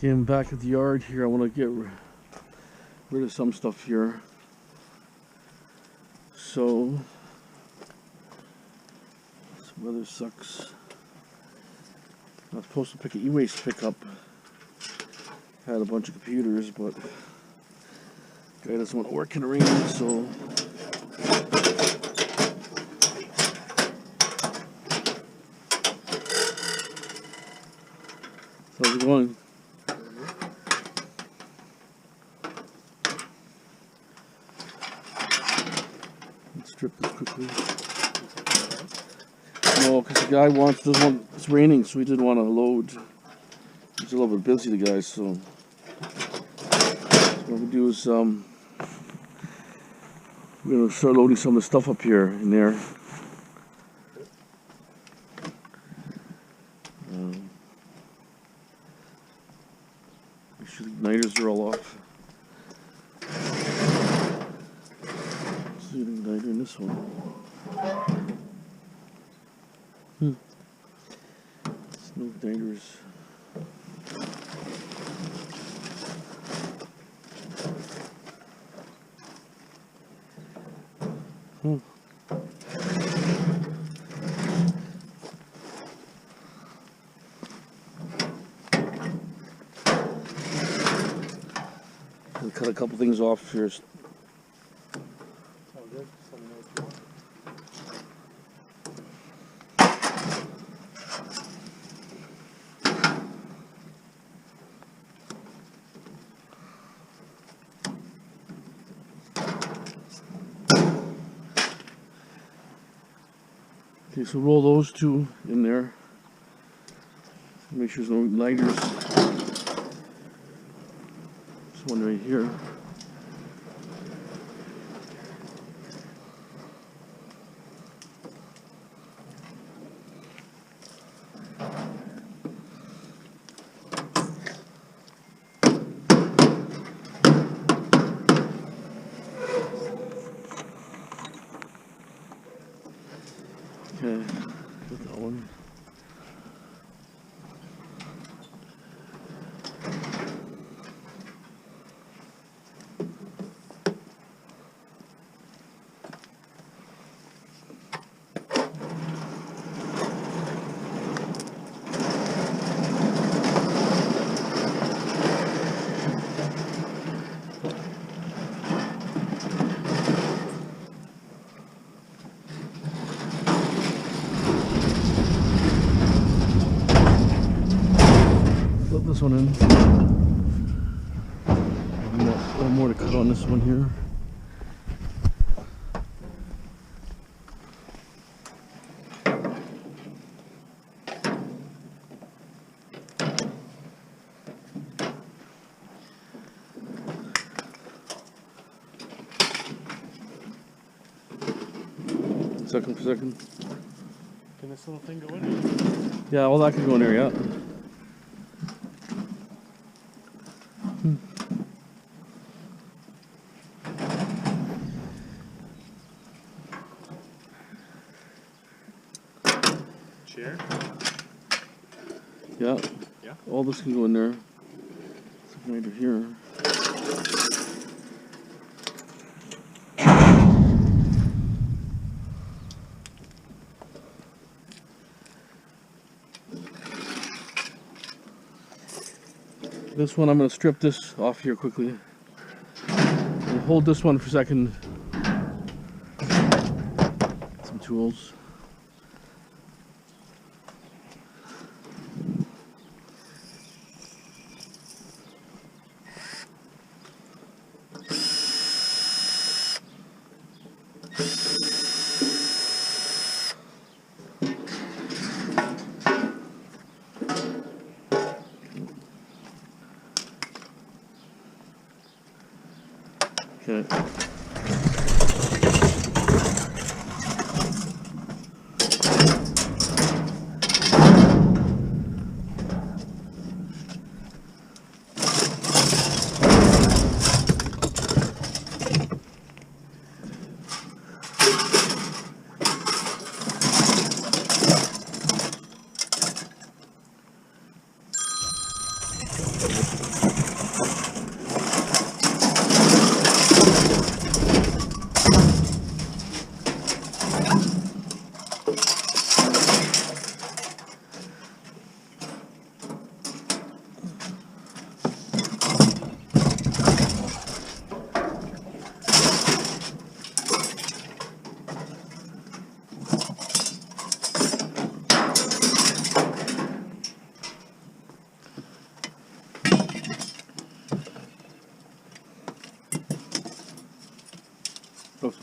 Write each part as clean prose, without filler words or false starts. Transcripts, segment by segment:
Okay, I'm back at the yard here. I want to get rid of some stuff here. So, this weather sucks. I was supposed to pick an e-waste pickup. Had a bunch of computers, but guy doesn't want to work in the rain, so how's it going? Let's strip this quickly. No, because the guy doesn't want, it's raining, so he didn't want to load. He's a little bit busy, the guy, so what we do is we're going to start loading some of the stuff up here in there. Make sure the igniters are all off. Let's see the igniter in this one. There's no igniters. I'll cut a couple things off first. Okay, so roll those two in there. Make sure there's no lighters. This one right here. Okay, got that one. This one in. One more to cut on this one here. Second for second. Can this little thing go in there? Yeah, all that can go in there, yeah. Chair? Yeah. Yeah. All this can go in there. It's right here. This one, I'm going to strip this off here quickly. And hold this one for a second. Some tools. Okay.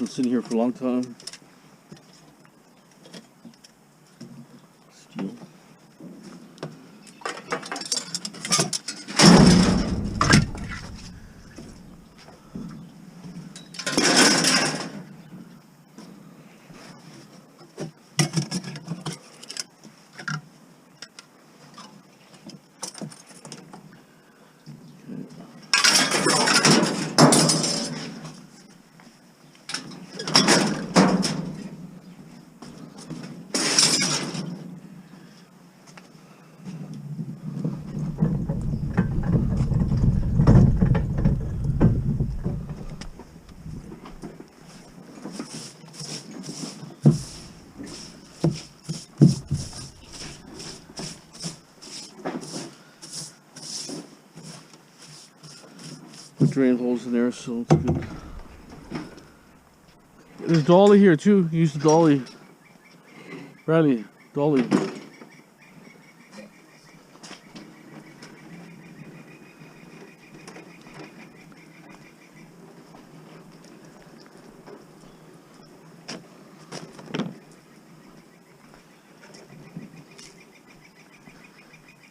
been sitting here for a long time. Steel. Drain holes in there, so it's good. There's dolly here too. Use the dolly. Bradley, dolly.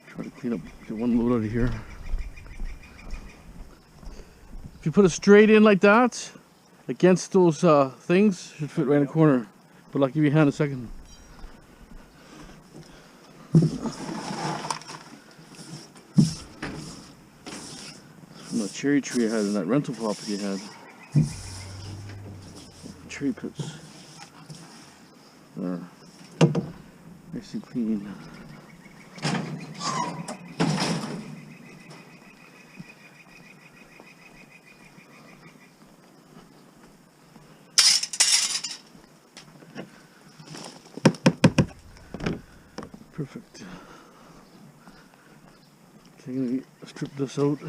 Try to clean up, get one load out of here. If you put it straight in like that, against those things, it should fit right in the corner. But I'll give you a hand in a second. From that cherry tree I had in that rental property I had. Cherry pits. There. Nice and clean. Perfect. Okay, I'm gonna strip this out. You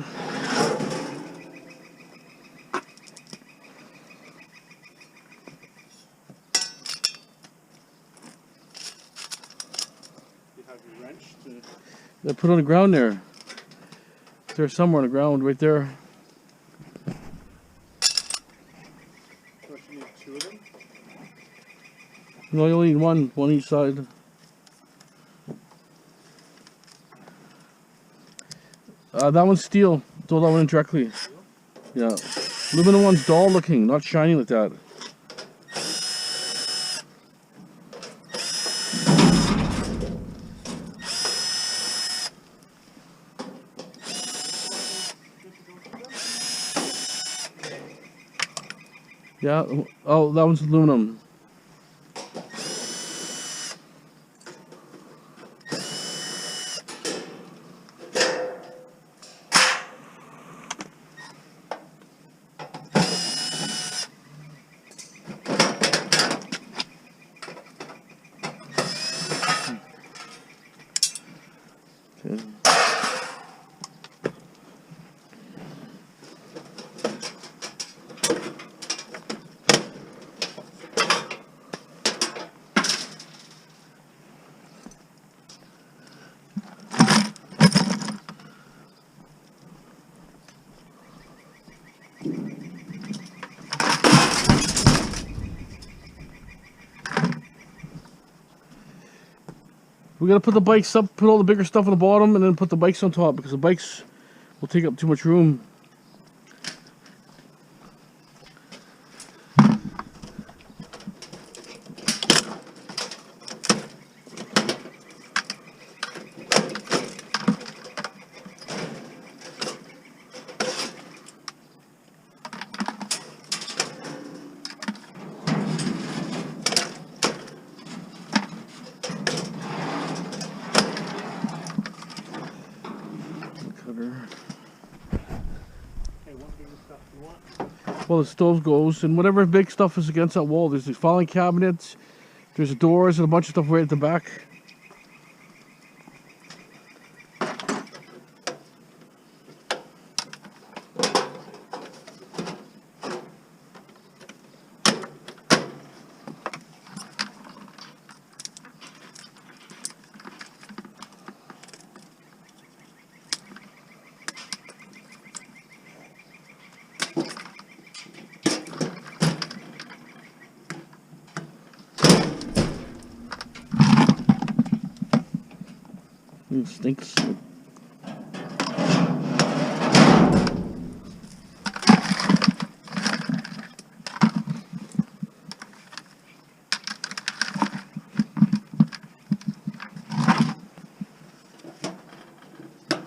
have your wrench to... I put it on the ground there. There's somewhere on the ground, right there. Don't you need two of them? No, you only need one each side. That one's steel. Throw that one in directly. Yeah. Aluminum one's dull looking, not shiny like that. Yeah. Oh, that one's aluminum. Okay. We gotta put the bikes up, put all the bigger stuff on the bottom, and then put the bikes on top because the bikes will take up too much room. Well, the stove goes, and whatever big stuff is against that wall, there's these filing cabinets, there's doors, and a bunch of stuff right at the back. It stinks.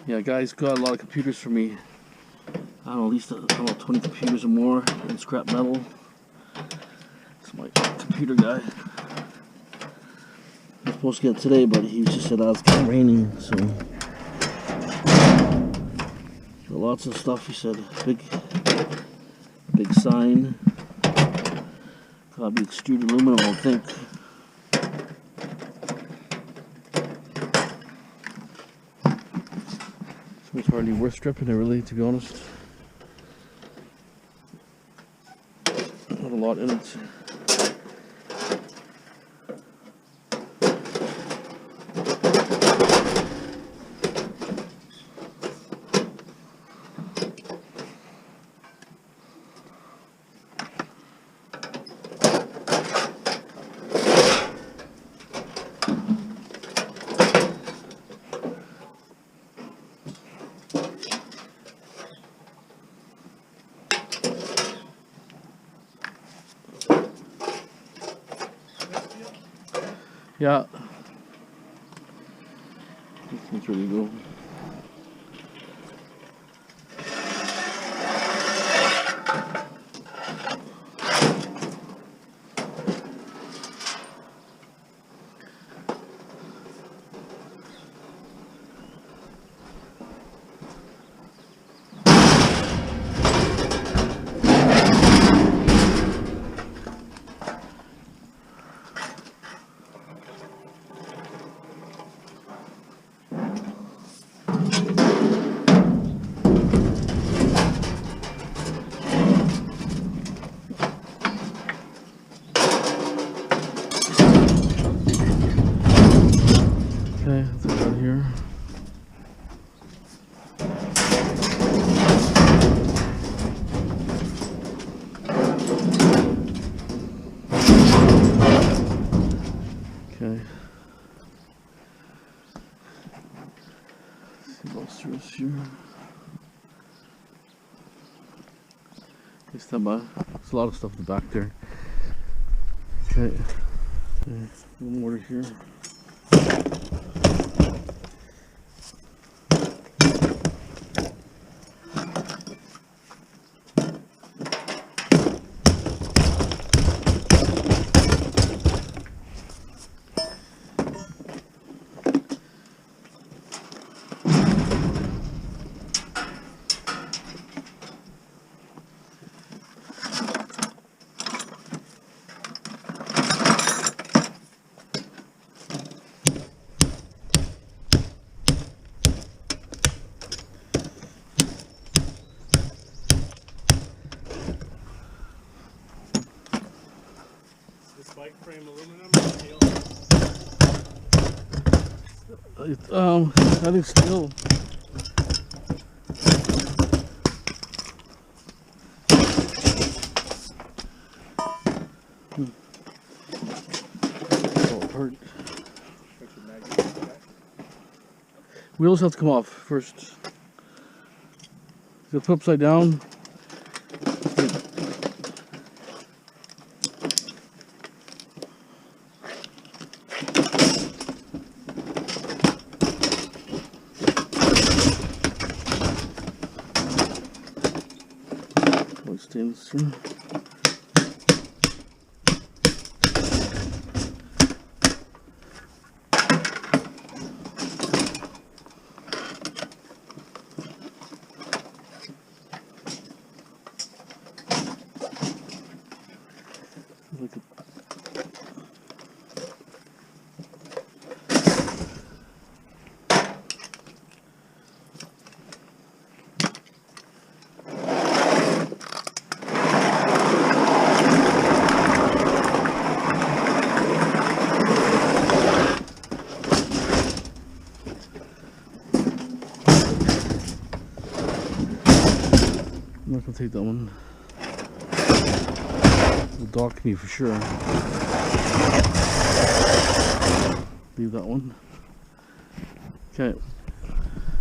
Yeah, guys got a lot of computers for me. I don't know, at least I don't know, 20 computers or more in scrap metal. It's my computer guy. I was supposed to get it today, but he just said it's kind of raining, so. Got lots of stuff, he said. Big sign. Gotta be extruded aluminum, I think. It's hardly worth stripping it, really, to be honest. Not a lot in it. Yeah. That's really cool. Okay, let's go out here. Okay. See what's through this here. Okay, stand by. There's a lot of stuff in the back there. Okay. A little mortar here. Bike frame aluminum or steel? I think steel. Oh, it hurt. Wheels have to come off first. They'll put upside down. Stainless steel. I'm not gonna take that one. It'll dock me for sure. Leave that one. Okay.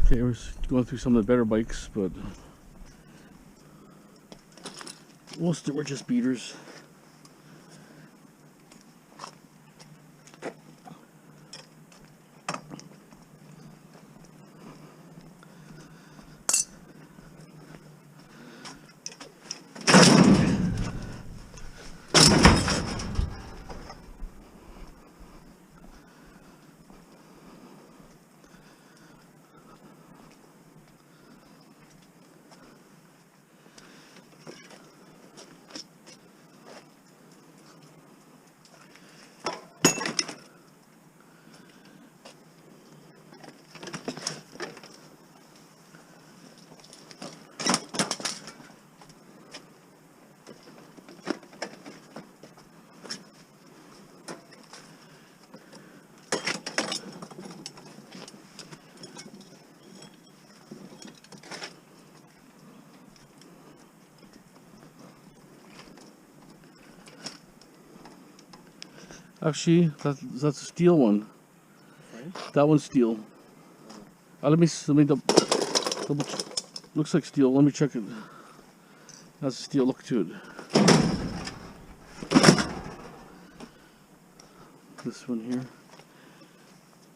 Okay, we're going through some of the better bikes, but most of them were just beaters. Actually, that's a steel one. Right? That one's steel. Let me double. Looks like steel. Let me check it. That's a steel look to it. This one here.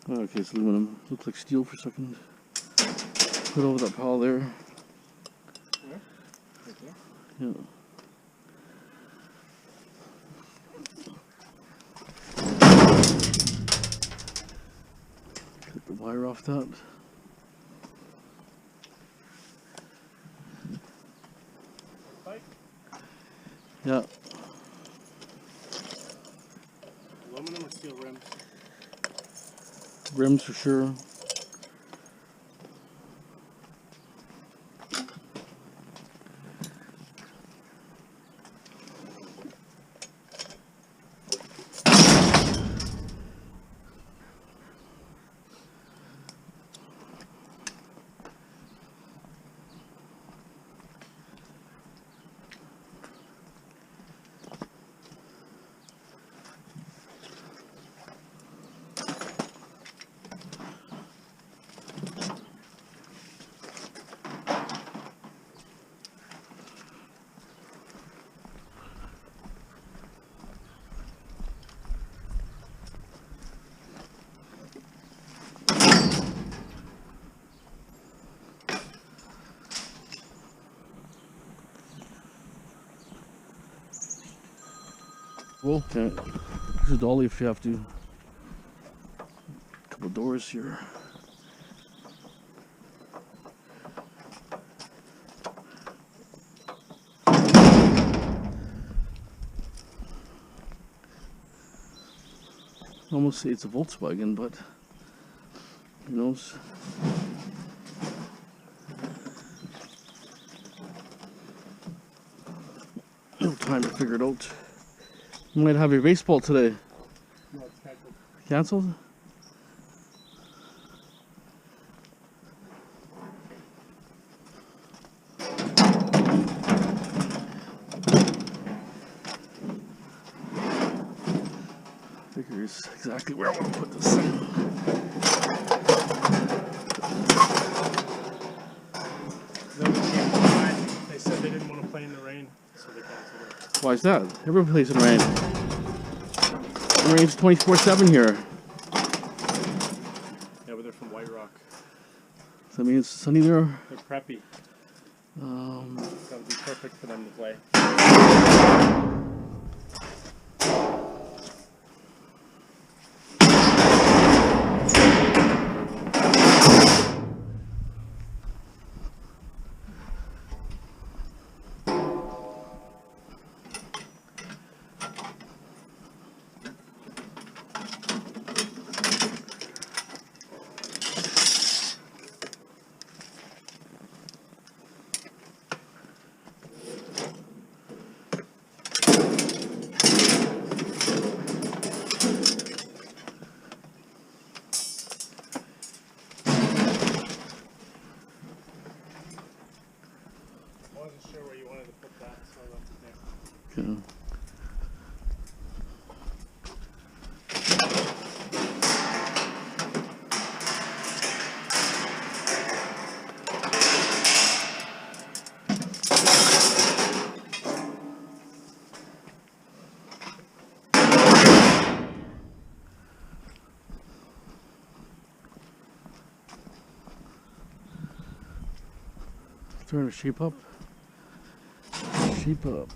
Okay, it's aluminum. Looks like steel for a second. Put over that pile there. Where? Right there? Yeah. Cut the wire off that. Bike? Yeah. Aluminum or steel rims? Rims for sure. Well, okay. There's a dolly if you have to. Couple doors here. Almost say it's a Volkswagen, but who knows? No time to figure it out. You might have your baseball today. No, it's canceled. Cancelled? Figures exactly where I want to put this. They said they didn't want to play in the rain, so they canceled it. Why is that? Everyone plays in rain. It rains 24/7 here. Yeah, but they're from White Rock. So that means it's sunny there. They're preppy. It's gotta be perfect for them to play. Starting to shape up. Shape up.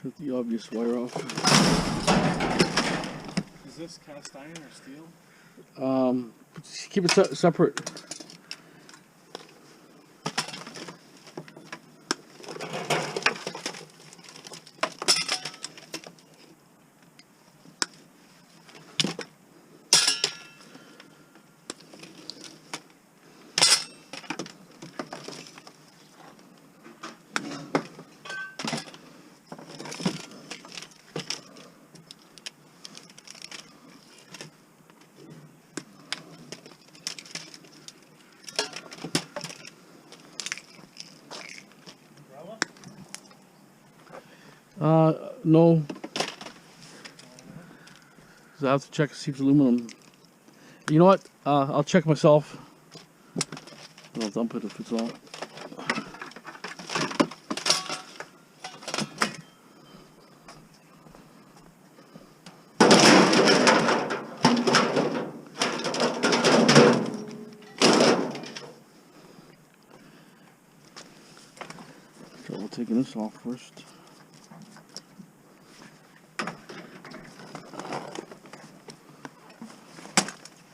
Cut the obvious wire off. Is this cast iron or steel? Keep it separate. No. 'Cause I have to check to see if it's aluminum. You know what? I'll check myself. I'll dump it if it's not. So we're taking this off first.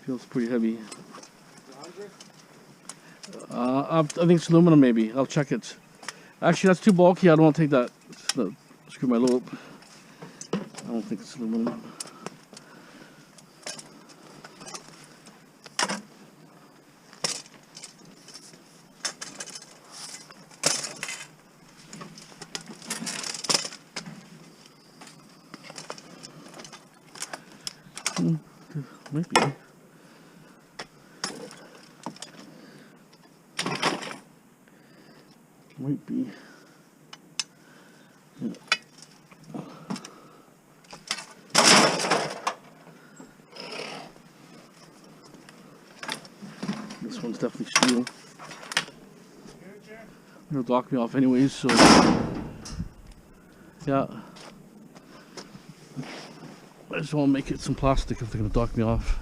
Feels pretty heavy. I think it's aluminum maybe. I'll check it. Actually, that's too bulky. I don't want to take that. Screw my loop. I don't think it's aluminum. Might be. Might be. Yeah. This one's definitely steel. It'll dock me off anyways, so yeah. I just want to make it some plastic if they're going to dock me off.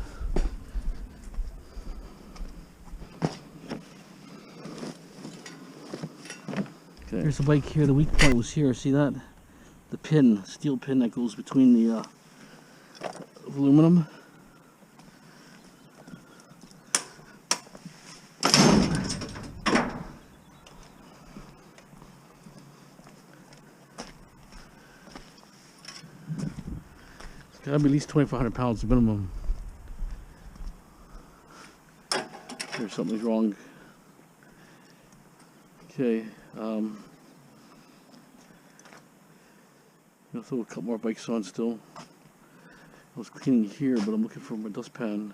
Okay. There's the bike here. The weak point was here. See that? The pin, steel pin that goes between the aluminum. It's got to be at least 2,500 pounds minimum. There's something's wrong. Okay. I'll throw a couple more bikes on still. I was cleaning here, but I'm looking for my dustpan.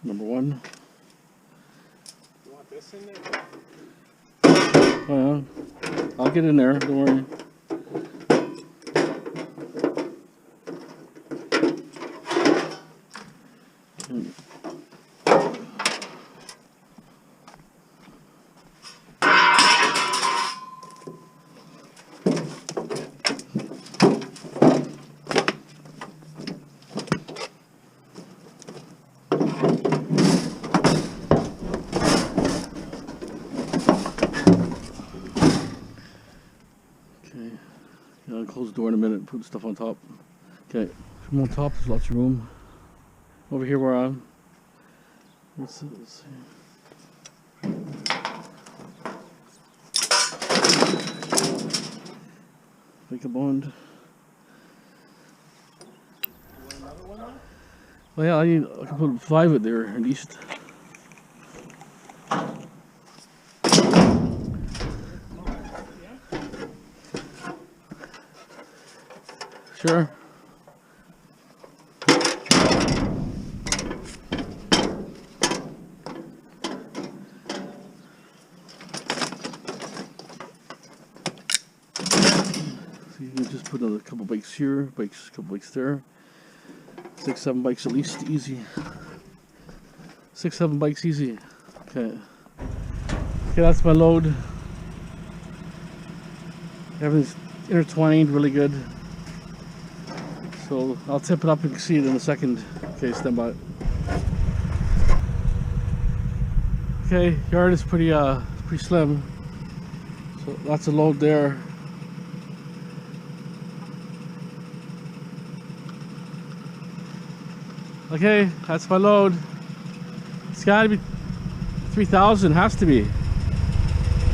number 1. You want this in there? Oh, yeah. I'll get in there, don't worry. I'll close the door in a minute and put stuff on top. Okay, from on top there's lots of room. Over here where I'm. Let's see. Make a bond. Well, yeah, I can put 5 of it there at least. Sure. So you can just put another couple bikes here, couple bikes there. 6, 7 bikes at least, easy. 6, 7 bikes easy. Okay. Okay, that's my load. Everything's intertwined really good. So I'll tip it up and see it in a second. Okay, stand by. Okay, yard is pretty slim. So that's a load there. Okay, that's my load. It's gotta be 3,000, has to be.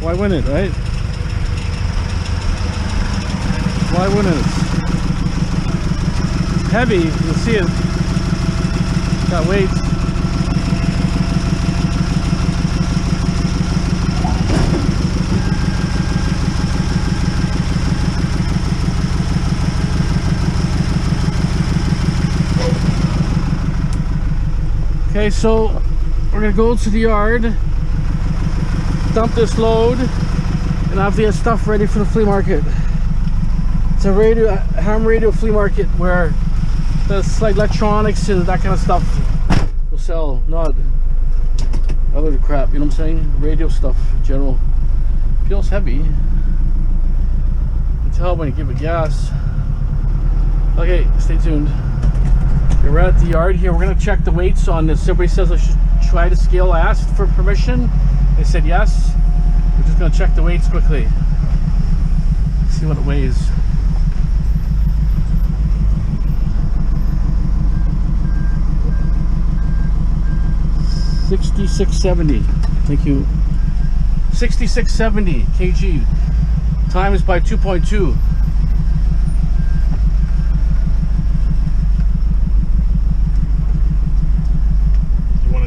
Why wouldn't it, right? Why wouldn't it? Heavy, you'll see it. Got weight. Okay, so we're gonna go to the yard, dump this load, and have the stuff ready for the flea market. It's a ham radio flea market where there's like electronics and that kind of stuff will sell, not other crap, you know what I'm saying? Radio stuff in general. Feels heavy. You can tell when you give it gas. Okay, stay tuned. We're at the yard here. We're gonna check the weights on this. Everybody says I should try to scale. I asked for permission. They said yes. We're just gonna check the weights quickly. See what it weighs. $66.70. Thank you. 66.70 kg. Time is by 2.2.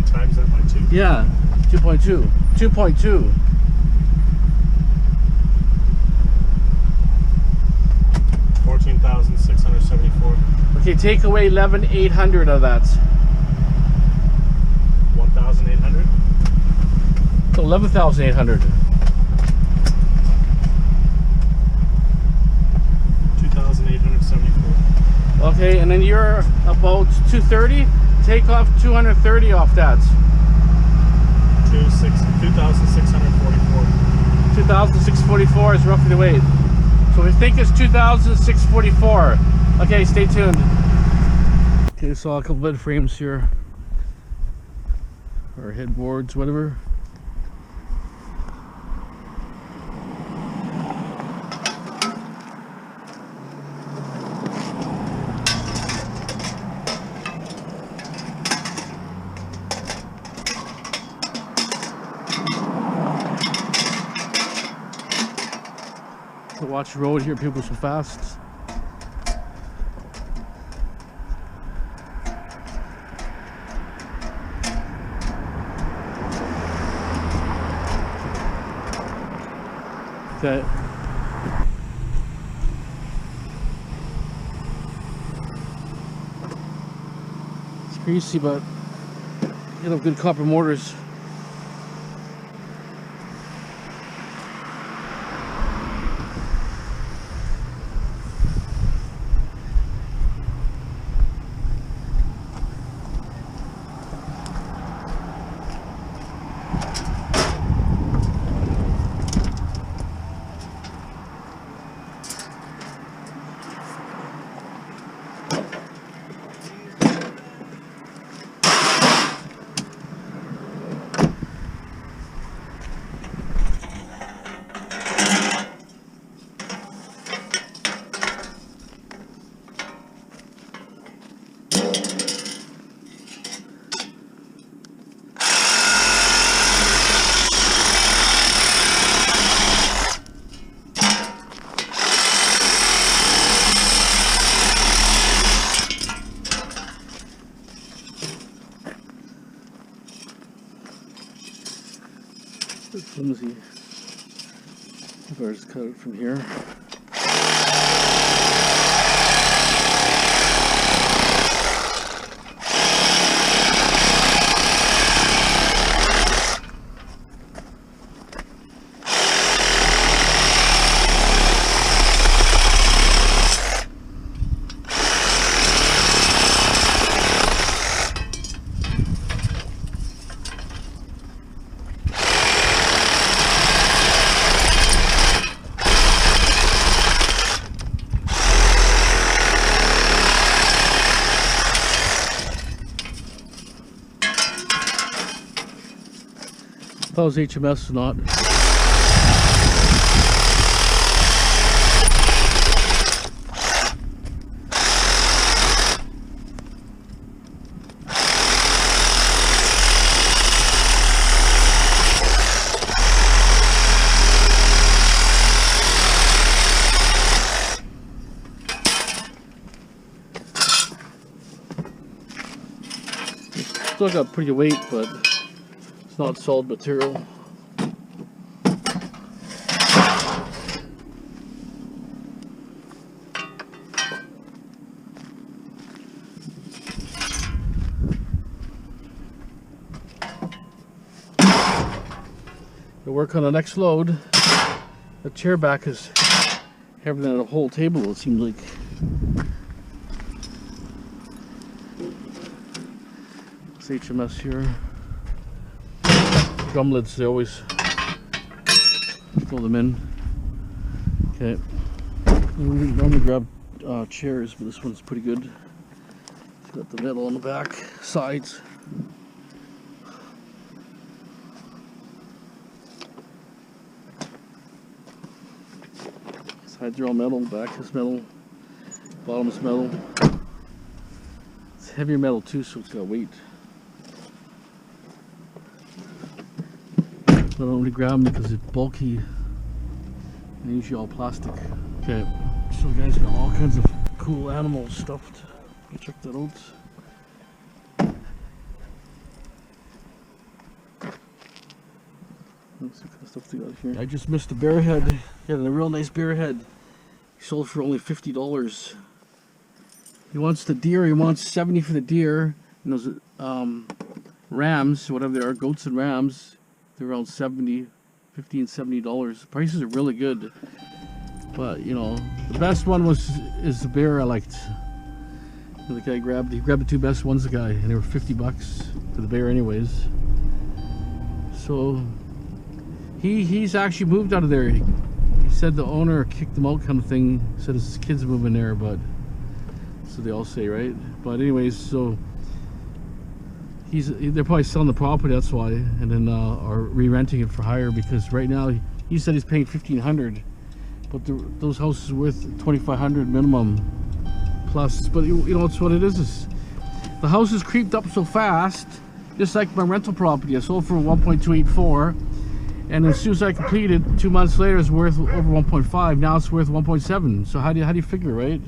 Times that by 2? Yeah, 2.2. 2.2. 14,674. Okay, take away 11,800 of that. 1,800? So 11,800. 2,874. Okay, and then you're about 230. Take off 230 off that. 2,644. 2,644 is roughly the weight. So we think it's 2,644. Okay, stay tuned. Okay, so a couple bed frames here. Or headboards, whatever. To watch the road here, people so fast. Okay. It's greasy, but You know, good copper mortars. It's flimsy. If I just cut it from here. If I was HMS or not. Still got pretty weight, but it's not solid material. To work on the next load, the chair back is heavier than a whole table, it seems like. It's HMS here. Drum lids, they always throw them in. Okay. We normally grab chairs, but this one's pretty good. It's got the metal on the back sides. Sides are all metal, back is metal, bottom is metal. It's heavier metal too, so it's got weight. I don't really grab them because it's bulky and usually all plastic. Okay, so guys, got all kinds of cool animals stuffed. Go check that out. Let's see what kind of stuff they got here. I just missed a bear head. Yeah, a real nice bear head. He sold for only $50. He wants the deer. He wants $70 for the deer. And those rams, whatever they are, goats and rams, they're around $50 and $70. The prices are really good. But you know, the best one is the bear I liked. The guy grabbed the two best ones, the guy, and they were $50 for the bear anyways. So he's actually moved out of there. He said the owner kicked him out, kind of thing. He said his kids moving there, but so they all say, right? But anyways, so they're probably selling the property, that's why, and then are re-renting it for hire, because right now he said he's paying $1,500, but those houses are worth $2,500 minimum plus. But you know, it's what it is the house has creeped up so fast, just like my rental property. I sold for 1.284, and as soon as I completed, 2 months later, it's worth over 1.5. Now it's worth 1.7. So how do you figure, right?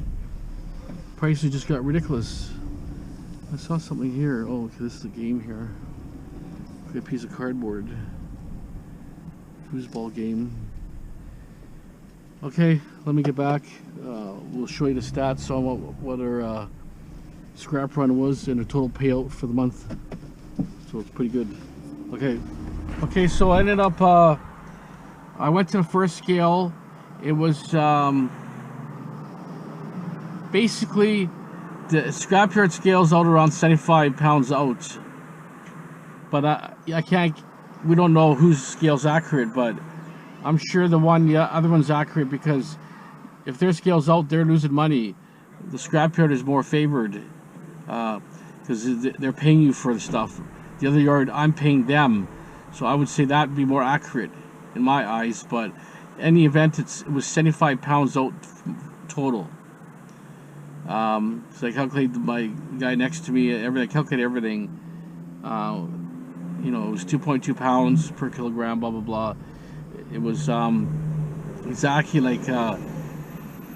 Prices just got ridiculous. I saw something here. Oh, okay, this is a game here. A piece of cardboard. Foosball game. Okay, let me get back. We'll show you the stats on what our scrap run was and the total payout for the month. So it's pretty good. Okay, so I ended up, I went to the first scale. It was basically the scrapyard scale's out around 75 pounds out. But I can't, we don't know whose scale's accurate, but I'm sure the other one's accurate, because if their scale's out, they're losing money. The scrapyard is more favored because they're paying you for the stuff. The other yard, I'm paying them. So I would say that would be more accurate in my eyes, but in any event, it was 75 pounds out total. So I calculated, my guy next to me, I calculated everything. You know, it was 2.2 pounds per kilogram, blah, blah, blah. It was exactly like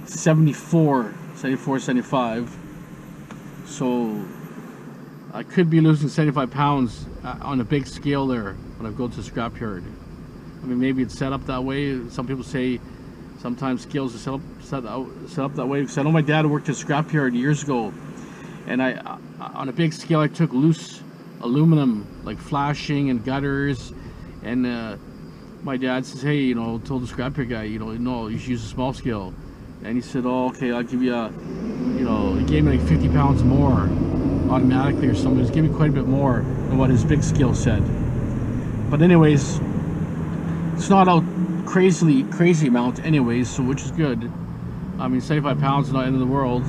74, 75. So I could be losing 75 pounds on a big scale there when I go to the scrapyard. I mean, maybe it's set up that way. Some people say sometimes scales are set up that way. Because I know my dad worked at a scrapyard years ago, and on a big scale I took loose aluminum, like flashing and gutters, and my dad says, hey, you know, told the scrapyard guy, you know, no, you should use a small scale. And he said, oh, okay, I'll give you you know, he gave me like 50 pounds more automatically or something. He was giving me quite a bit more than what his big scale said. But anyways, it's not a crazy amount anyways, so which is good. I mean, 75 pounds is not the end of the world,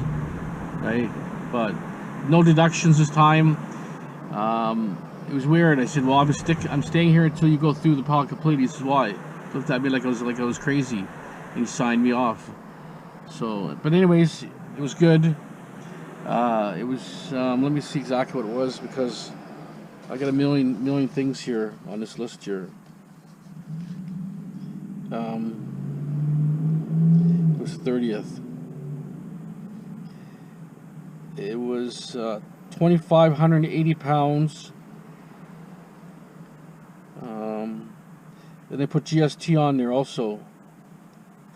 right? But no deductions this time. It was weird. I said, well, I'm staying here until you go through the pile completely. He says, why? He looked at me like I was crazy, and he signed me off. So, but anyways, it was good. It was, let me see exactly what it was, because I got a million things here on this list here. It was 30th. It was 2,580 pounds. Then they put GST on there also.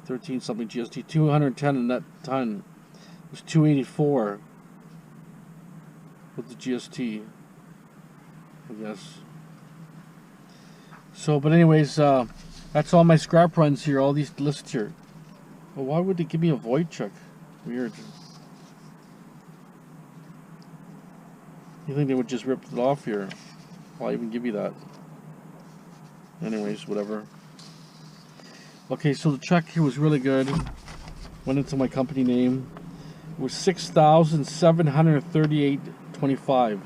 13 something GST. 210 in that ton. It was 284 with the GST, I guess. So, but anyways, that's all my scrap runs here. All these lists here. Well, why would they give me a void check? Weird. You think they would just rip it off here? Why even give you that? Anyways, whatever. Okay, so the check here was really good. Went into my company name. It was $6,738.25.